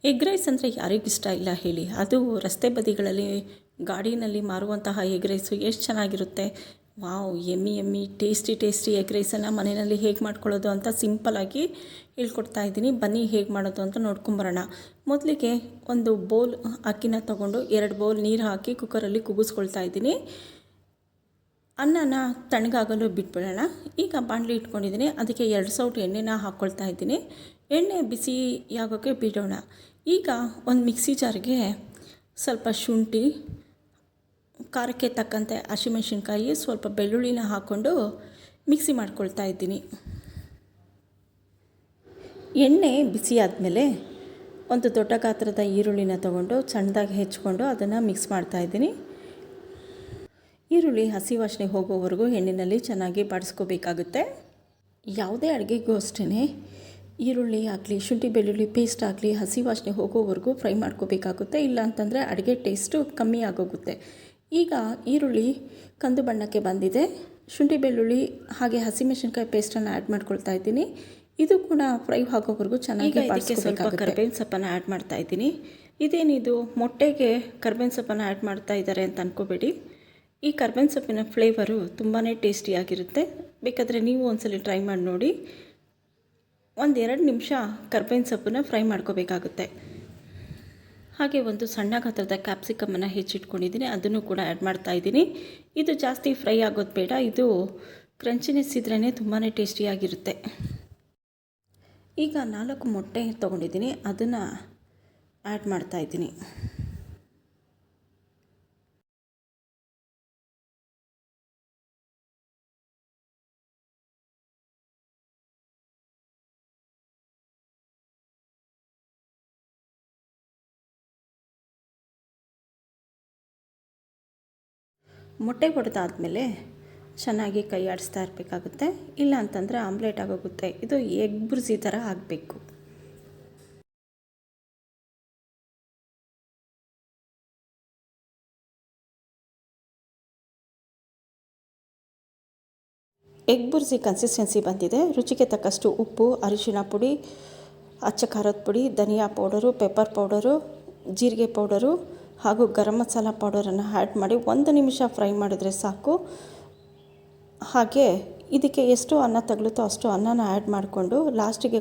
Egg rice ಅಂದರೆ ಯಾರಿಗಿಷ್ಟ ಇಲ್ಲ ಹೇಳಿ. ಅದು ರಸ್ತೆ ಬದಿಗಳಲ್ಲಿ ಗಾಡಿನಲ್ಲಿ ಮಾರುವಂತಹ ಎಗ್ ರೈಸು ಎಷ್ಟು ಚೆನ್ನಾಗಿರುತ್ತೆ. ವಾವ್, ಎಮ್ಮಿ ಎಮ್ಮಿ ಟೇಸ್ಟಿ ಎಗ್ ರೈಸನ್ನು ಮನೆಯಲ್ಲಿ ಹೇಗೆ ಮಾಡ್ಕೊಳ್ಳೋದು ಅಂತ ಸಿಂಪಲಾಗಿ ಹೇಳ್ಕೊಡ್ತಾ ಇದ್ದೀನಿ. ಬನ್ನಿ ಹೇಗೆ ಮಾಡೋದು ಅಂತ ನೋಡ್ಕೊಂಬರೋಣ. ಮೊದಲಿಗೆ ಒಂದು ಬೌಲ್ ಅಕ್ಕಿನ ತೊಗೊಂಡು 2 ಬೌಲ್ ನೀರು ಹಾಕಿ ಕುಕ್ಕರಲ್ಲಿ ಕೂಗಿಸ್ಕೊಳ್ತಾ ಇದ್ದೀನಿ. ಅನ್ನನ ತಣ್ಣಗಾಗಲು ಬಿಟ್ಬಿಡೋಣ. ಈಗ ಬಾಣಲಿ ಇಟ್ಕೊಂಡಿದ್ದೀನಿ, ಅದಕ್ಕೆ 2 ಸೌಟು ಎಣ್ಣೆನ ಹಾಕ್ಕೊಳ್ತಾ ಇದ್ದೀನಿ. ಎಣ್ಣೆ ಬಿಸಿಯಾಗೋಕ್ಕೆ ಬಿಡೋಣ. ಈಗ ಒಂದು ಮಿಕ್ಸಿ ಜಾರ್ಗೆ ಸ್ವಲ್ಪ ಶುಂಠಿ, ಖಾರಕ್ಕೆ ತಕ್ಕಂತೆ ಹಸಿಮೆಣಸಿನ್ಕಾಯಿ, ಸ್ವಲ್ಪ ಬೆಳ್ಳುಳ್ಳಿನ ಹಾಕ್ಕೊಂಡು ಮಿಕ್ಸಿ ಮಾಡ್ಕೊಳ್ತಾ ಇದ್ದೀನಿ. ಎಣ್ಣೆ ಬಿಸಿ ಆದಮೇಲೆ ಒಂದು ದೊಡ್ಡ ಗಾತ್ರದ ಈರುಳ್ಳಿನ ತೊಗೊಂಡು ಸಣ್ಣದಾಗಿ ಹೆಚ್ಕೊಂಡು ಅದನ್ನು ಮಿಕ್ಸ್ ಮಾಡ್ತಾಯಿದ್ದೀನಿ. ಈರುಳ್ಳಿ ಹಸಿ ವಾಸನೆ ಹೋಗೋವರೆಗೂ ಎಣ್ಣೆಯಲ್ಲಿ ಚೆನ್ನಾಗಿ ಬಾಡಿಸ್ಕೋಬೇಕಾಗುತ್ತೆ. ಯಾವುದೇ ಅಡುಗೆಗೂ ಅಷ್ಟೇ ಈರುಳ್ಳಿ ಆಗಲಿ, ಶುಂಠಿ ಬೆಳ್ಳುಳ್ಳಿ ಪೇಸ್ಟ್ ಆಗಲಿ ಹಸಿ ವಾಸನೆ ಹೋಗೋವರೆಗೂ ಫ್ರೈ ಮಾಡ್ಕೋಬೇಕಾಗುತ್ತೆ. ಇಲ್ಲ ಅಂತಂದರೆ ಅಡುಗೆ ಟೇಸ್ಟು ಕಮ್ಮಿ ಆಗೋಗುತ್ತೆ. ಈಗ ಈರುಳ್ಳಿ ಕಂದು ಬಣ್ಣಕ್ಕೆ ಬಂದಿದೆ. ಶುಂಠಿ ಬೆಳ್ಳುಳ್ಳಿ ಹಾಗೆ ಹಸಿಮೆಣಸಿನ್ಕಾಯಿ ಪೇಸ್ಟನ್ನು ಆ್ಯಡ್ ಮಾಡ್ಕೊಳ್ತಾ ಇದ್ದೀನಿ. ಇದು ಕೂಡ ಫ್ರೈ ಆಗೋವರೆಗೂ ಚೆನ್ನಾಗಿ ಬಾಡಿಸ್ಕೋಬೇಕಾಗುತ್ತೆ. ಕರ್ಬೇವಿನ ಸೊಪ್ಪನ್ನು ಆ್ಯಡ್ ಮಾಡ್ತಾ ಇದ್ದೀನಿ. ಇದೇನಿದು ಮೊಟ್ಟೆಗೆ ಕರ್ಬೇವಿನ ಸೊಪ್ಪನ್ನು ಆ್ಯಡ್ ಮಾಡ್ತಾ ಇದ್ದಾರೆ ಅಂತ ಅಂದ್ಕೋಬೇಡಿ. ಈ ಕರ್ಬೇವಿನ ಸೊಪ್ಪಿನ ಫ್ಲೇವರು ತುಂಬಾ ಟೇಸ್ಟಿಯಾಗಿರುತ್ತೆ. ಬೇಕಾದರೆ ನೀವು ಒಂದ್ಸಲ ಟ್ರೈ ಮಾಡಿ ನೋಡಿ. 1-2 ನಿಮಿಷ ಕರ್ಬೇವಿನ ಸೊಪ್ಪನ್ನು ಫ್ರೈ ಮಾಡ್ಕೋಬೇಕಾಗುತ್ತೆ. ಹಾಗೆ ಒಂದು ಸಣ್ಣ ಗಾತ್ರದ ಕ್ಯಾಪ್ಸಿಕಮನ್ನು ಹೆಚ್ಚಿಟ್ಕೊಂಡಿದ್ದೀನಿ, ಅದನ್ನು ಕೂಡ ಆ್ಯಡ್ ಮಾಡ್ತಾ ಇದ್ದೀನಿ. ಇದು ಜಾಸ್ತಿ ಫ್ರೈ ಆಗೋದು ಬೇಡ, ಇದು ಕ್ರಂಚಿನೆಸ್ ಇದ್ರೇ ತುಂಬಾ ಟೇಸ್ಟಿಯಾಗಿರುತ್ತೆ. ಈಗ 4 ಮೊಟ್ಟೆ ತೊಗೊಂಡಿದ್ದೀನಿ, ಅದನ್ನು ಆ್ಯಡ್ ಮಾಡ್ತಾ ಇದ್ದೀನಿ. ಮೊಟ್ಟೆ ಹೊಡೆದಾದ್ಮೇಲೆ ಚೆನ್ನಾಗಿ ಕೈ ಆಡಿಸ್ತಾ ಇರಬೇಕಾಗುತ್ತೆ. ಇಲ್ಲ ಅಂತಂದರೆ ಆಮ್ಲೆಟ್ ಆಗೋಗುತ್ತೆ. ಇದು ಎಗ್ ಬುರ್ಜಿ ಥರ ಆಗಬೇಕು. ಎಗ್ ಬುರ್ಜಿ ಕನ್ಸಿಸ್ಟೆನ್ಸಿ ಬಂದಿದೆ. ರುಚಿಗೆ ತಕ್ಕಷ್ಟು ಉಪ್ಪು, ಅರಿಶಿಣ ಪುಡಿ, ಅಚ್ಚ ಖಾರದ ಪುಡಿ, ಧನಿಯಾ ಪೌಡರು, ಪೆಪ್ಪರ್ ಪೌಡರು, ಜೀರಿಗೆ ಪೌಡರು ಹಾಗೂ ಗರಂ ಮಸಾಲ ಪೌಡರನ್ನು ಆ್ಯಡ್ ಮಾಡಿ 1 ನಿಮಿಷ ಫ್ರೈ ಮಾಡಿದ್ರೆ ಸಾಕು. ಹಾಗೆ ಇದಕ್ಕೆ ಎಷ್ಟು ಅನ್ನ ತಗಲುತ್ತೋ ಅಷ್ಟು ಅನ್ನನ ಆ್ಯಡ್ ಮಾಡಿಕೊಂಡು ಲಾಸ್ಟಿಗೆ